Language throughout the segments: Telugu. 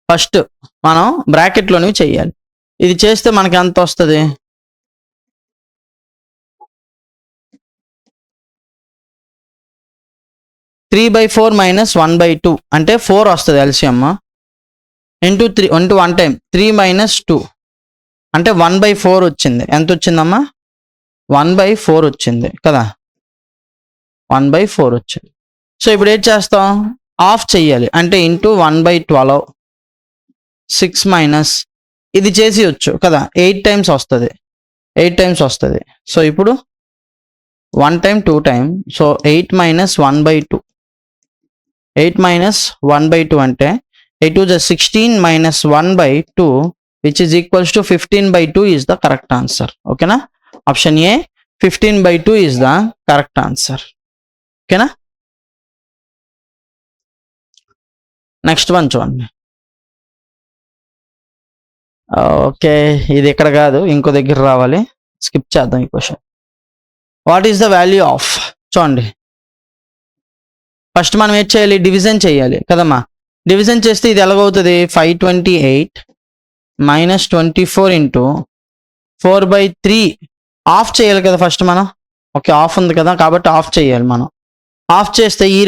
ఫస్ట్ మనం బ్రాకెట్లోనివి చెయ్యాలి. ఇది చేస్తే మనకి ఎంత వస్తుంది? 3/4 మైనస్ 1/2 అంటే 4 వస్తుంది LCM. Into 3 into 1 time 3 minus 2 అంటే 1/4 వచ్చింది. ఎంత వచ్చిందమ్మా? 1/4 వచ్చింది కదా, 1/4 వచ్చింది. సో ఇప్పుడు ఏం చేస్తాం? ఆఫ్ చెయ్యాలి అంటే ఇంటూ 1/12 6 మైనస్ ఇది చేసి వచ్చు కదా, 8 టైమ్స్ వస్తుంది, 8 టైమ్స్ వస్తుంది. సో ఇప్పుడు 1 time 2 time, so 8 minus 1/2, 8 minus 1/2 అంటే 8 2 16 minus 1/2 which is equals to 15/2 is the correct answer. ఓకేనా? Option A 15/2 is the correct answer. ఓకేనా? నెక్స్ట్ వన్ చూడండి. ఓకే, ఇది ఇక్కడ కాదు, ఇంకో దగ్గర రావాలి. స్కిప్ చేద్దాం ఈ question. What is the value of? చూడండి, ఫస్ట్ మనం ఏం చేయాలి? డివిజన్ చేయాలి కదమ్మా. డివిజన్ చేస్తే ఇది ఎలాగవుతుంది? 528 మైనస్ 24 ఇంటూ 4/3 ఆఫ్ చేయాలి కదా ఫస్ట్ మనం. ఓకే, ఆఫ్ ఉంది కదా కాబట్టి ఆఫ్ చేయాలి మనం. ఆఫ్ చేస్తే ఈ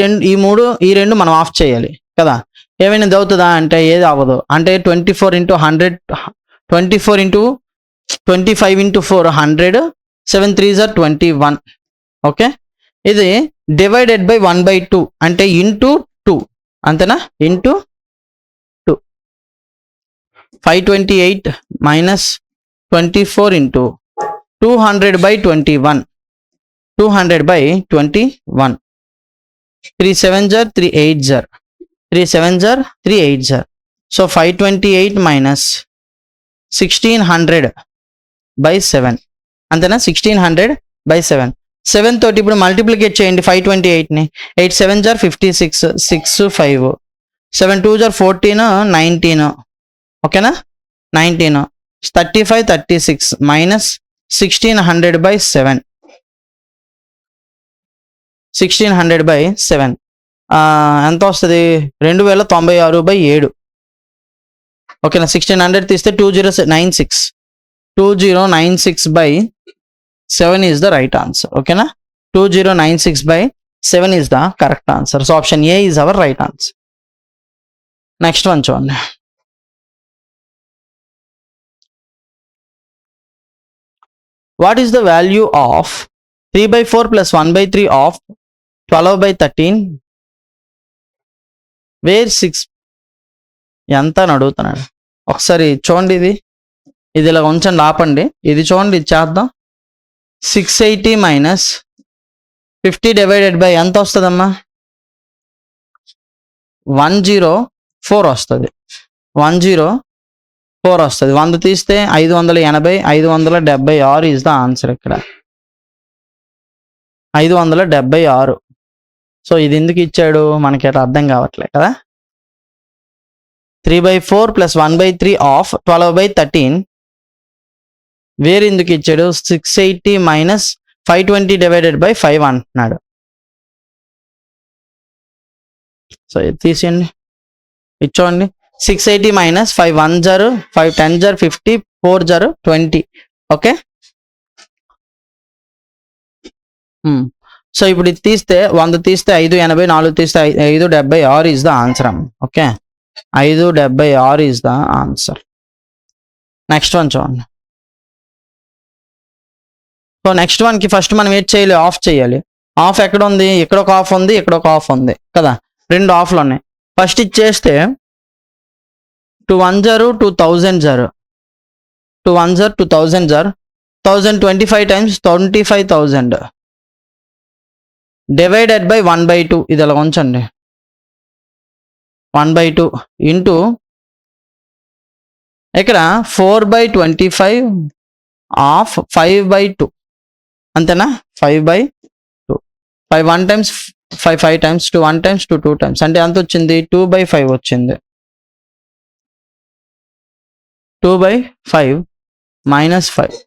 రెండు మనం ఆఫ్ చేయాలి కదా. ఏమైనా అవుతుందా అంటే ఏది అవ్వదు. అంటే 24 into 100, 24 into 25 into 4 100, 7 3s are 21. Okay, ఇది డివైడెడ్ బై 1/2 అంటే ఇంటూ 2 అంతేనా, into 2. 528 minus 24 into 200/21, 200/21. 3 7s are 3 8s are 3 7s are 3 8s are. So 528 minus 1600/7 అంతేనా, 1600/7. 7 తోటి ఇప్పుడు మల్టిప్లికేట్ చేయండి 528ని. 8 7s are 56, 6 5, 7 2s are 14, 19. ఓకేనా, 19. 35 36 మైనస్ 1600/7, 1600/7 ఎంత వస్తుంది? 2096/7. ఓకేనా, 1600 తీస్తే 2096, 2096/7 ఈజ్ ద రైట్ ఆన్సర్. ఓకేనా, 2096/7 is the correct answer. So option A is our right answer. Next one చూడండి. What is the value of 3/4 plus 1/3 of 12/13 where 6 ఎంత అని అడుగుతున్నాడు. ఒకసారి చూడండి, ఇది ఇలా ఉంచండి, ఆపండి. ఇది చూడండి, ఇది చేద్దాం. 680 మైనస్ 50 డివైడెడ్ బై ఎంత వస్తుందమ్మా? 104 వస్తుంది, 104 వస్తుంది. 100 తీస్తే 580, 576 ఈజ్ ద ఆన్సర్. ఇక్కడ 576. సో ఇది ఎందుకు ఇచ్చాడు మనకి అట్లా అర్థం కావట్లే కదా. 3/4 ప్లస్ 1/3 ఆఫ్ 12/13 వేరే ఎందుకు ఇచ్చాడు? 680 మైనస్ 520 డివైడెడ్ బై 5 అంటున్నాడు. సో ఇది తీసేయండి, ఇచ్చోండి. 680 minus 5 1s are 5 10s are 50, 4s are 20. Okay, so ఇప్పుడు ఇది తీస్తే 100 తీస్తే 580, 4 తీస్తే 576 ఈజ్ ద ఆన్సర్ అమ్మ. Okay, 576 is the answer. Next one చూడండి. సో నెక్స్ట్ వన్కి ఫస్ట్ మనం ఏం చేయాలి? ఆఫ్ చేయాలి. ఆఫ్ ఎక్కడ ఉంది? ఇక్కడ ఒక ఆఫ్ ఉంది, ఇక్కడ ఒక ఆఫ్ ఉంది కదా, 2 ఆఫ్లు ఉన్నాయి. ఫస్ట్ ఇది చేస్తే 2 1s are 2000s are 2 1s are 2000s are 1025 times 25,000 divided by 1/2. ఇది అలా ఉంచండి, 1/2 ఇంటూ ఇక్కడ 4/25 ఆఫ్ 5/2 అంతేనా, 5/2. 5 1 times 5 5 times 2 1 times 2 2 times అంటే ఎంత వచ్చింది? 2/5 వచ్చింది. 2/5 మైనస్ 5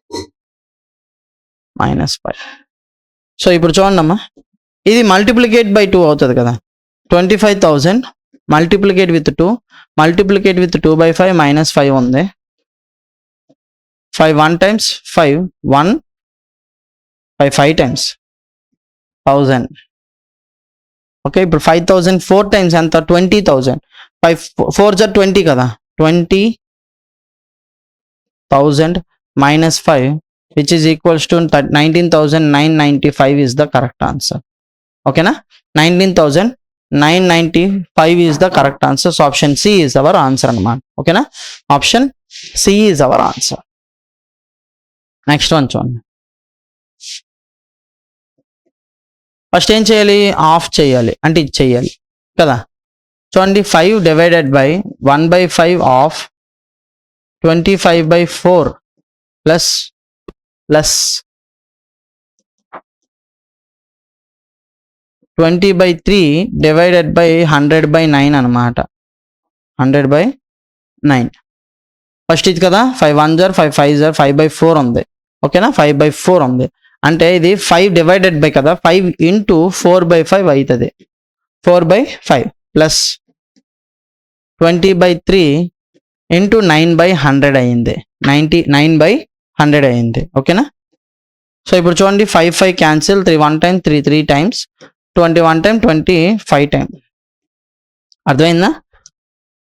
మైనస్ 5. సో ఇప్పుడు చూడండి అమ్మా, ఇది మల్టిప్లికేట్ బై 2 అవుతుంది కదా. 25,000 మల్టిప్లికేట్ విత్ 2, మల్టిప్లికేట్ విత్ 2/5 -5 ఉంది. 5 1 times 5 1 5 times 1000. ఓకే, ఇప్పుడు 5000 4 times ఎంత 20,000. 5 4 జర్ 20 కదా, 20,000 -5 which is equals to 19,995 is the correct answer. ఓకేనా, 19,995 is the correct answer. So option C is our answer అన్నమాట. ఓకేనా, option C is our answer. Next one చూడండి. ఫస్ట్ ఏం చేయాలి, ఆఫ్ చేయాలి, అంటే ఇది చేయాలి కదా. చూడండి, 5 divided by 1/5 of 25/4 plus 20/3 divided by 100/9 అనమాట. 100/9 ఫస్ట్ ఇది కదా, 5 1 జర్ 5 5 జర్ 5/4 ఉంది. ఓకేనా, 5/4 ఉంది అంటే ఇది 5 divided by కదా, 5 into 4/5 అవుతుంది. 4/5 ప్లస్ 20/3 into 9/100 అయింది. 9/100 అయింది. ఓకేనా, సో ఇప్పుడు చూడండి 5 5 cancel, 3 1 time 3 3 times 21 time 25 time. అర్థమైందా,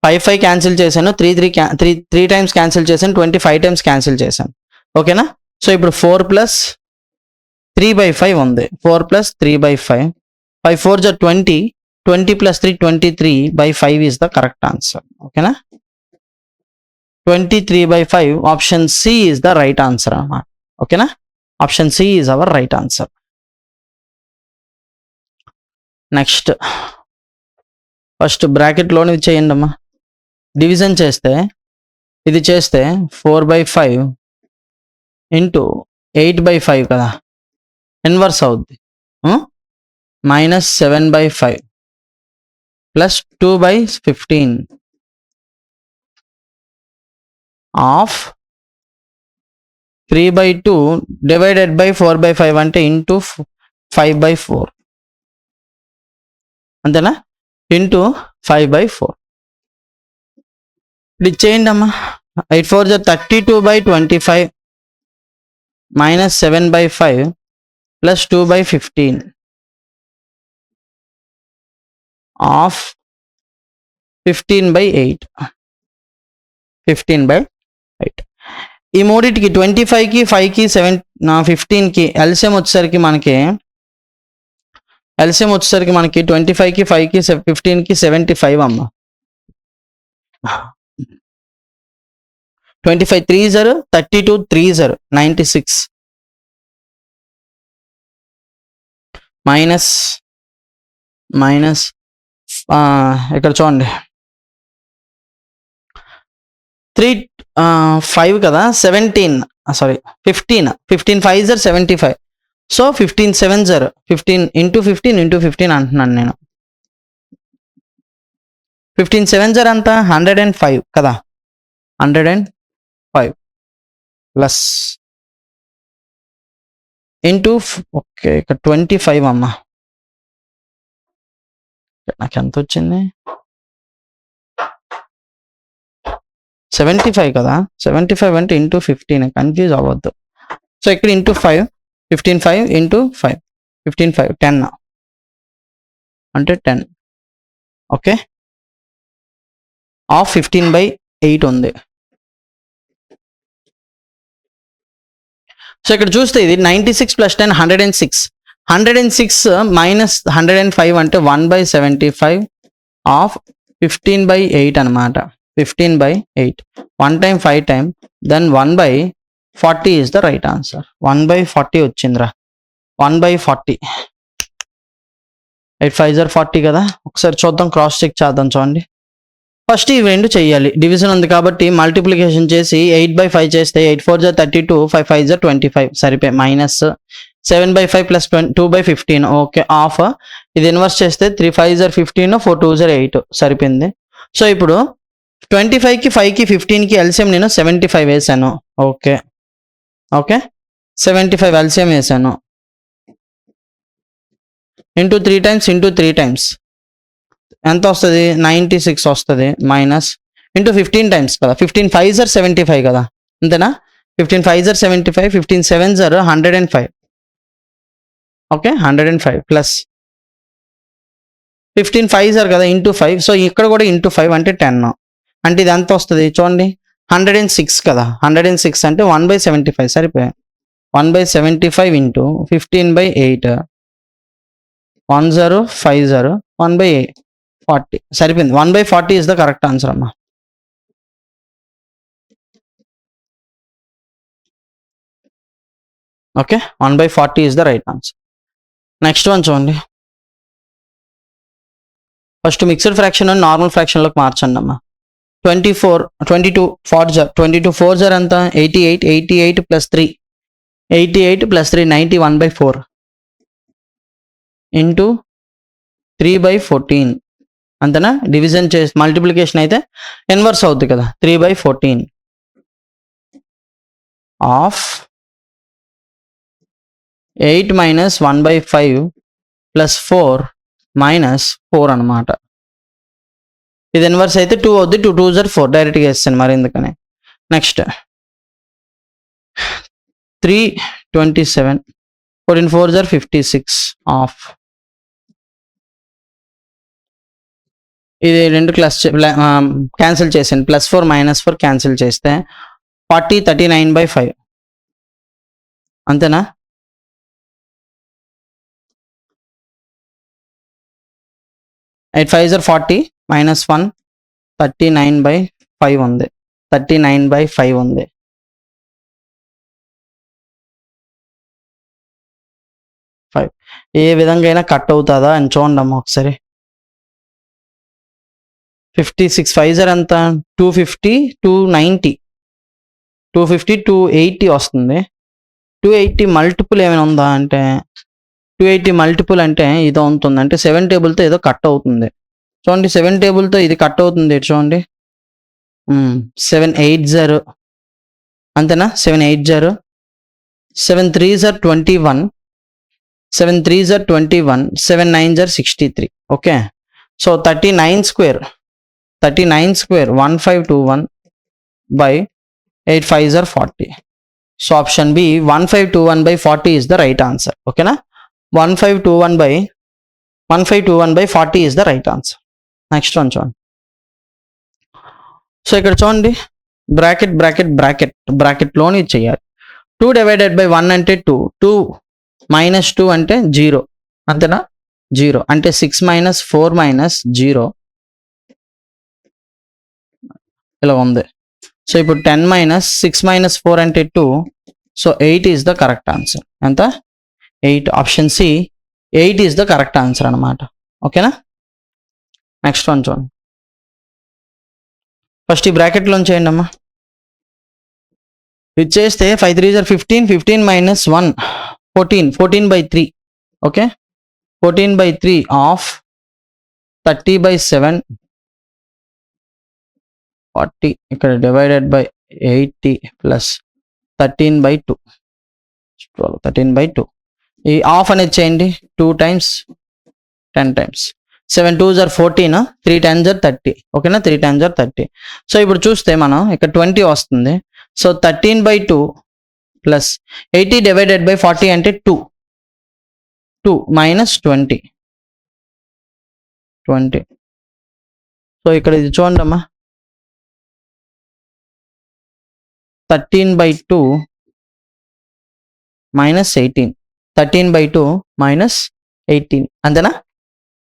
5 5 క్యాన్సిల్ చేశాను, 3 times క్యాన్సిల్ చేశాను, 25 times క్యాన్సిల్ చేశాను. ఓకేనా, సో ఇప్పుడు 4 + 3/5 ఉంది. 4 + 3/5, 5 4 జర్ 20, 20 + 3 23/5 is the correct answer. ఓకేనా, 23/5 option C is the right answer అన్నమాట. ఓకేనా, option C is our right answer. Next first బ్రాకెట్లోని చేయండి అమ్మా. డివిజన్ చేస్తే ఇది చేస్తే 4/5 ఇంటూ 8/5 కదా, ఇన్వర్స్ అవుద్ది. -7/5 ప్లస్ 2/15 ఆఫ్ 3/2 డివైడెడ్ బై 4/5 అంటే ఇంటూ 5/4 అంతేనా, ఇంటూ 5/4. ఇది చేయండి అమ్మా. 8 4 32/25 -7/5 ప్లస్ 2/15 ఆఫ్ 15/8. 15/8. ఈ మూడింటికి 25కి 5కి 15కి ఎల్సిఎం వచ్చేసరికి మనకి 25కి 5కి 15కి 75 అమ్మ. 25 3 0 32 3 0 96 మైనస్ ఇక్కడ చూడండి 3 5 కదా, 17 సారీ 15 5 0 75. సో 15 7 0 15 ఇంటూ 15 ఇంటూ 15 అంటున్నాను నేను. 15 7 0 అంతా 105 కదా, 105 ప్లస్ ఇంటూ ఓకే ఇక్కడ 25 అమ్మ. నాకు ఎంత వచ్చింది, 75 కదా, 75 అంటే ఇంటూ 15, కన్ఫ్యూజ్ అవ్వద్దు. సో ఇక్కడ ఇంటూ 5 15 5 ఇంటూ 5 15 5 10 అంటే 10. ఓకే, ఆఫ్ 15/8 ఉంది. సో ఇక్కడ చూస్తే ఇది 96 + 10 106. 106 మైనస్ 105 అంటే 1/75 ఆఫ్ 15/8 అనమాట. 15/8 1 time 5 time then 1/40 is the right answer. 1/40 వచ్చిందిరా, 1/40. 8 5 40 కదా. ఒకసారి చూద్దాం, క్రాస్ చెక్ చేద్దాం. చూడండి, ఫస్ట్ ఇవి రెండు చెయ్యాలి. డివిజన్ ఉంది కాబట్టి మల్టిప్లికేషన్ చేసి 8/5 చేస్తే 8 4 32 5 5 25 సరిపోయి మైనస్ 7/5 ప్లస్ 2/15. ఓకే, ఆఫ్ ఇది ఇన్వర్స్ చేస్తే 3 5 15 4 2 8 సరిపోయింది. సో ఇప్పుడు 25కి 5కి 15కి ఎల్సిఎం నేను 75 వేసాను. ఓకే 75 ఎల్సిఎం వేసాను. ఇంటూ 3 times ఇంటూ 3 times ఎంత వస్తుంది 96 వస్తుంది మైనస్ ఇంటూ 15 టైమ్స్ కదా 15 5 జర్ 75 కదా అంతేనా 15 5 జర్ 75 15 7 జర్ 105 ఓకే 105 ప్లస్ 15 5 జర్ కదా ఇంటూ 5 సో ఇక్కడ కూడా ఇంటూ 5 అంటే 10 అంటే ఇది ఎంత వస్తుంది చూడండి 106 కదా 106 అంటే 1/75 సరిపోయాయి 1/75 ఇంటూ 15/8 1050 1/40 సరిపోయింది 1/40 ఇస్ ద కరెక్ట్ ఆన్సర్ అమ్మా okay 1/40 is the right answer next one చూడండి ఫస్ట్ మిక్స్డ్ ఫ్రాక్షన్ నార్మల్ ఫ్రాక్షన్లోకి మార్చండి అమ్మా 22 4 జర్ ఎంత 88 ప్లస్ 3 91/4 ఇంటూ 3/14 అంతేనా డివిజన్ చేసి మల్టిప్లికేషన్ అయితే ఇన్వర్స్ అవుతుంది కదా 3/14 ఆఫ్ 8 మైనస్ 1/5 ప్లస్ 4 మైనస్ 4 అనమాట ఇది ఇన్వర్స్ అయితే 2 అవుద్ది 2 2 జర్ 4 డైరెక్ట్గా వేస్తాను మరి ఎందుకని నెక్స్ట్ 327 14 4 జర్ 56 ఆఫ్ ఇది రెండు క్లాస్ క్యాన్సిల్ చేసాను +4 -4 క్యాన్సిల్ చేస్తే 40 39/5 అంతేనా 8 5 జర్ 40 -1 39/5 ఉంది 39/5 ఉంది ఏ విధంగా అయినా కట్ అవుతుందా అని చూడండి అమ్మ ఒకసారి 56 5 జర్ ఎంత 250 290 250 280 వస్తుంది 280 మల్టిపుల్ ఏమైనా ఉందా అంటే 280 మల్టిపుల్ అంటే ఇది ఉంటుంది అంటే 7 టేబుల్తో ఏదో కట్ అవుతుంది చూడండి 7 టేబుల్తో ఇది కట్ అవుతుంది చూడండి 780 అంతేనా 780 7 3 జర్ 21 7 3 జర్ 21 7 9 జర్ 63 ఓకే సో 39 స్క్వేర్ 1521 by 8 5 జర్ 40 so option B 1521/40 is the right answer ఓకేనా 1521/40 is the right answer next one చూడండి సో ఇక్కడ చూడండి బ్రాకెట్లోని చేయాలి 2 divided by 1 అంటే 2 2 minus 2 అంటే 0 అంతేనా 0 అంటే 6 minus 4 minus 0 ఇలా ఉంది సో ఇప్పుడు 10 minus 6 minus 4 అంటే 2 so 8 is the correct answer ఎంత 8 option C 8 is the correct answer అనమాట ఓకేనా నెక్స్ట్ వన్ చూడండి ఫస్ట్ ఈ బ్రాకెట్లో చేయండి అమ్మా ఇది చేస్తే 5 3 జర్ 15 15 minus 1 14/3 ఓకే 14/3 ఆఫ్ 30/7 40 ఇక్కడ డివైడెడ్ బై 80 ప్లస్ 13/2 13/2 ఈ ఆఫ్ అనేది చేయండి 2 times 10 times 7 2 జర్ 14 3 10 జర్ 30 ఓకేనా 3 10 జర్ 30 సో ఇప్పుడు చూస్తే మనం ఇక్కడ 20 వస్తుంది సో 13/2 ప్లస్ 80 డివైడెడ్ బై 40 అంటే 2 minus 20 సో ఇక్కడ ఇది చూడండి అమ్మా 13/2 minus 18 13/2 minus 18 అంతేనా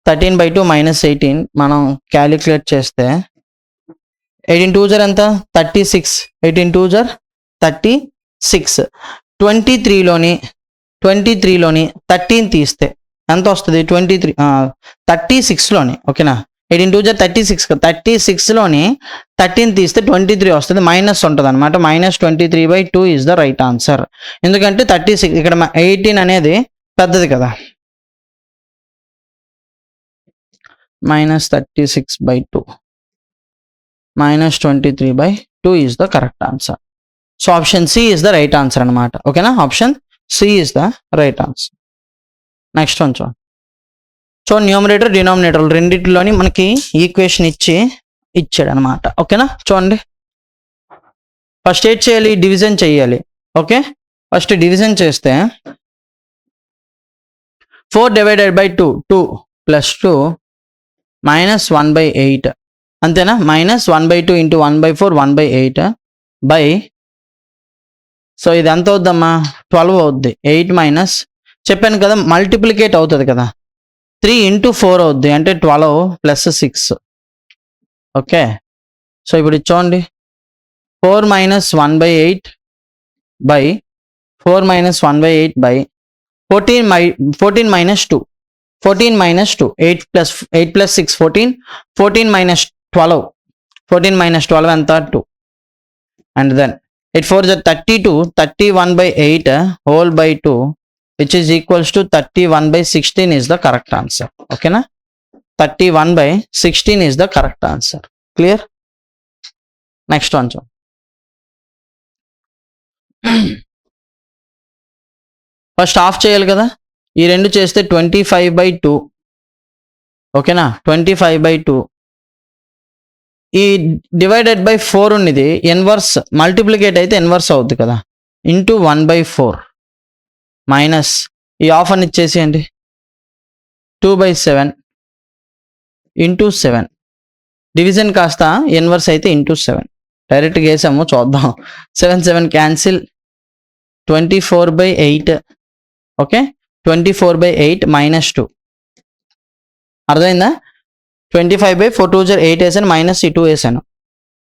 13/2 minus 18 మనం క్యాలిక్యులేట్ చేస్తే 18 2 జర్ ఎంత 36 18 2 జర్ 36 23లోని 13 తీస్తే ఎంత వస్తుంది 36లోని ఓకేనా 18 2 జర్ 36 36లోని 13 తీస్తే 23 వస్తుంది మైనస్ ఉంటుంది అనమాట -23/2 ఈజ్ ద రైట్ ఆన్సర్ ఎందుకంటే 36 ఇక్కడ 18 అనేది పెద్దది కదా -36/2 -23/2 is the correct answer so option C is the right answer అనమాట ఓకేనా option C is the right answer next one చూడండి సో న్యూమరేటర్ డినామినేటర్ రెండిట్లోని మనకి ఈక్వేషన్ ఇచ్చాడు అనమాట. ఓకేనా, చూడండి ఫస్ట్ ఏం చేయాలి, డివిజన్ చేయాలి. ఓకే, ఫస్ట్ డివిజన్ చేస్తే 4 డివైడెడ్ బై 2 2 ప్లస్ 2 మైనస్ 1/8 అంతేనా, మైనస్ 1/2 ఇంటూ 1/4 1/8 బై, సో ఇది ఎంత అవుద్దమ్మా 12 అవుద్ది. 8 మైనస్ చెప్పాను కదా మల్టిప్లికేట్ అవుతుంది కదా, 3 ఇంటూ 4 అవుద్ది అంటే 12 ప్లస్ 6. ఓకే, సో ఇప్పుడు చూడండి 4 minus 1/8 by 4 minus 1/8 by 14 minus 2 14 minus 2 8 plus 6 14 minus 12 14 minus 12 ఎంత 2 and then 8 4 32 31/8 whole by 2 which is equals to 31/16 is the correct answer. Okay na, 31/16 is the correct answer. Clear? Next one. First half చేయాలి కదా, ఈ రెండు చేస్తే 25/2. ఓకేనా, 25/2 ఈ డివైడెడ్ బై 4 ఉన్నది ఇన్వర్స్ మల్టిప్లికేట్ అయితే ఇన్వర్స్ అవుద్ది కదా, ఇంటూ 1/4 మైనస్ ఈ హాఫ్ అని ఇచ్చేసేయండి 2/7 ఇంటూ 7 డివిజన్ కాస్త ఇన్వర్స్ అయితే ఇంటూ 7 డైరెక్ట్గా వేసాము చూద్దాం. 7 7 క్యాన్సిల్ 24/8. ఓకే, 24/8 మైనస్ 2 అర్థమైందా, 25/4 2 8 వేసాను మైనస్ 2 వేసాను.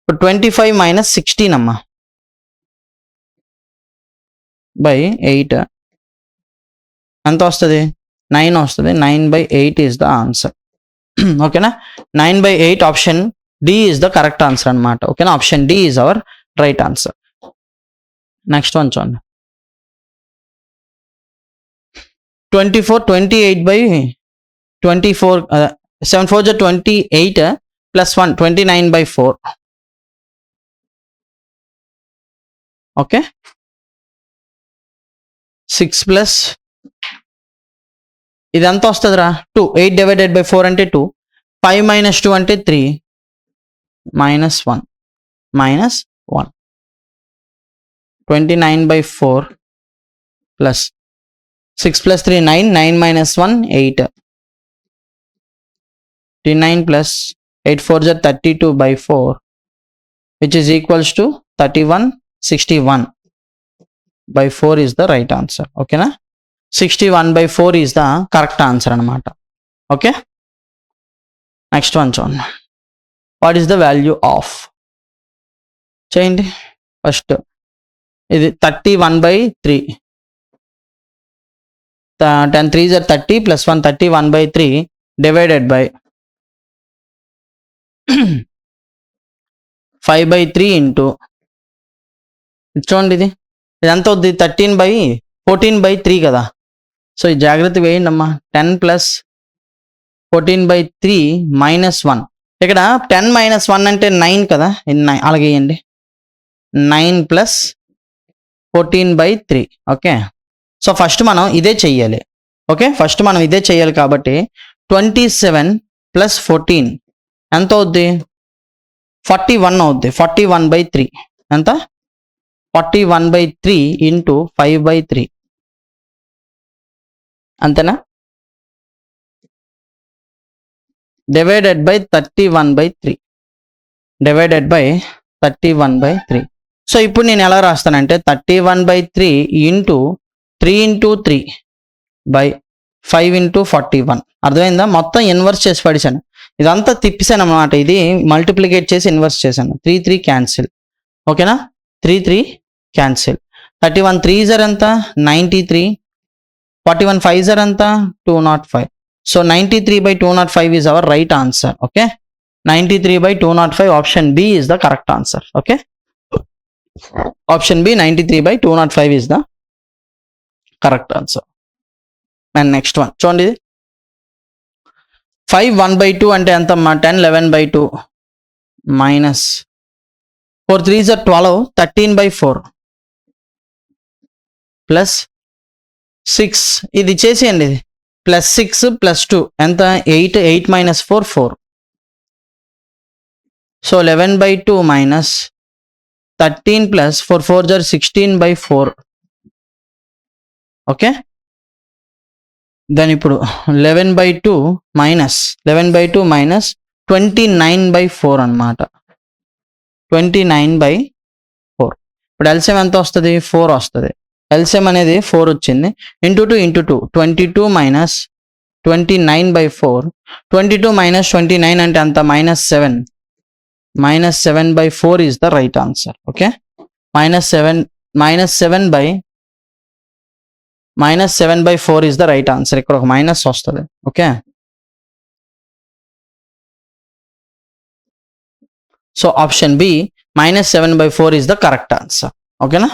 ఇప్పుడు 25 మైనస్ 16 అమ్మా బై 8 ఎంత వస్తుంది 9 వస్తుంది. 9/8 ఈజ్ ద ఆన్సర్. ఓకేనా, 9/8 option D is the correct answer అనమాట. ఓకేనా, option D is our right answer. Next one చూడండి 24 28/24 7 4 28 ప్లస్ 1 29/4. ఓకే, 6 ప్లస్ ఇది ఎంత వస్తుందిరా 2 8 డివైడెడ్ బై 4 అంటే 2 5 మైనస్ 2 అంటే 3 minus 1 29/4 plus 6 plus 3 9 9 minus 1 8 9 plus 8 4 32/4 which is equals to 31/61/4 is the right answer. ఓకేనా, 61/4 is the correct answer అనమాట. ఓకే, నెక్స్ట్ వన్ చూడండి what is the value of చేయండి. ఫస్ట్ ఇది 31/3 10 3 30 ప్లస్ 1 31/3 డివైడెడ్ బై 5/3 ఇంటూ చూడండి ఇది ఎంత అవుద్ది 14/3 కదా. సో ఈ జాగ్రత్త వేయండి అమ్మా. 10 ప్లస్ 14/3 మైనస్ 1 ఇక్కడ 10 మైనస్ 1 అంటే 9 కదా, 9 అలాగే వేయండి. 9 ప్లస్ 14/3. ఓకే, సో ఫస్ట్ మనం ఇదే చెయ్యాలి. ఓకే, ఫస్ట్ మనం ఇదే చెయ్యాలి కాబట్టి 27 ప్లస్ 14 ఎంత అవుద్ది 41 అవుద్ది. 41/3 ఎంత 41/3 ఇంటూ 5/3 అంతేనా, divided by 31/3 divided by 31/3. So ఇప్పుడు నేను ఎలా రాస్తానంటే 31/3 ఇంటూ 3 ఇంటూ 3 బై 5 ఇంటూ 41. అర్థమైందా, మొత్తం ఇన్వర్స్ చేసి పడిశాను, ఇదంతా తిప్పిసాను అన్నమాట. ఇది మల్టిప్లికేట్ చేసి ఇన్వర్స్ చేశాను. 3 3 క్యాన్సిల్. ఓకేనా, 3 3 క్యాన్సిల్. 31 3 జర్ ఎంత 93, 41 5 జర్ ఎంత 205. So 93/205 is our right answer. Okay, 93/205 option B is the correct answer. Okay, option B 93/205 is the correct answer. And next one చూడండి 5 1/2 అంటే ఎంతమ్మా 10 11/2 మైనస్ 4 3 is 12 13/4 ప్లస్ 6 ఇది చేసేయండి. ఇది ప్లస్ 6 ప్లస్ 2 ఎంత 8, 8 minus 4 4. So 11/2 minus 13 plus 4 4 జర్ 16/4. Okay, దాని ఇప్పుడు 11/2 మైనస్ 29/4 అనమాట. 29/4. ఇప్పుడు ఎల్సిఎం ఎంత వస్తుంది? 4 వస్తుంది. ఎల్సిఎం అనేది 4 వచ్చింది. Into 2 into 2 22 minus 29/4. 22 మైనస్ 29 అంటే అంత -7. -7/4 is the right answer. Okay, -7/4 is the right answer. ఇక్కడ ఒక మైనస్ వస్తుంది. Okay, so option B -7/4 is the correct answer. ఓకేనా?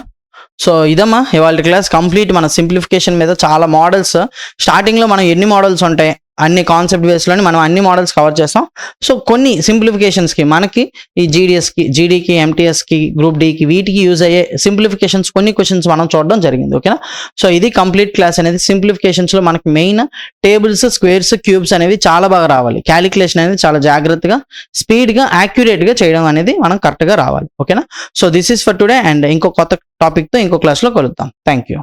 సో ఇదమ్మా ఇవాళ క్లాస్ కంప్లీట్. మన సింప్లిఫికేషన్ మీద చాలా మోడల్స్, స్టార్టింగ్లో మనం ఎన్ని మోడల్స్ ఉంటాయి అన్ని కాన్సెప్ట్ బేస్లోని మనం అన్ని మోడల్స్ కవర్ చేస్తాం. సో కొన్ని సింప్లిఫికేషన్స్కి మనకి ఈ జీడిఎస్కి, జీడీకి, ఎంటీఎస్కి, గ్రూప్ డీకి వీటికి యూజ్ అయ్యే సింప్లిఫికేషన్స్ కొన్ని క్వశ్చన్స్ మనం చూడడం జరిగింది. ఓకేనా? సో ఇది కంప్లీట్ క్లాస్ అనేది. సింప్లిఫికేషన్స్లో మనకి మెయిన్ టేబుల్స్, స్క్వేర్స్, క్యూబ్స్ అనేవి చాలా బాగా రావాలి. క్యాలిక్యులేషన్ అనేది చాలా జాగ్రత్తగా, స్పీడ్గా, యాక్యురేట్గా చేయడం అనేది మనం కరెక్ట్గా రావాలి. ఓకేనా? So this is for today and ఇంకో కొత్త టాపిక్తో ఇంకో క్లాస్లో కలుద్దాం. Thank you.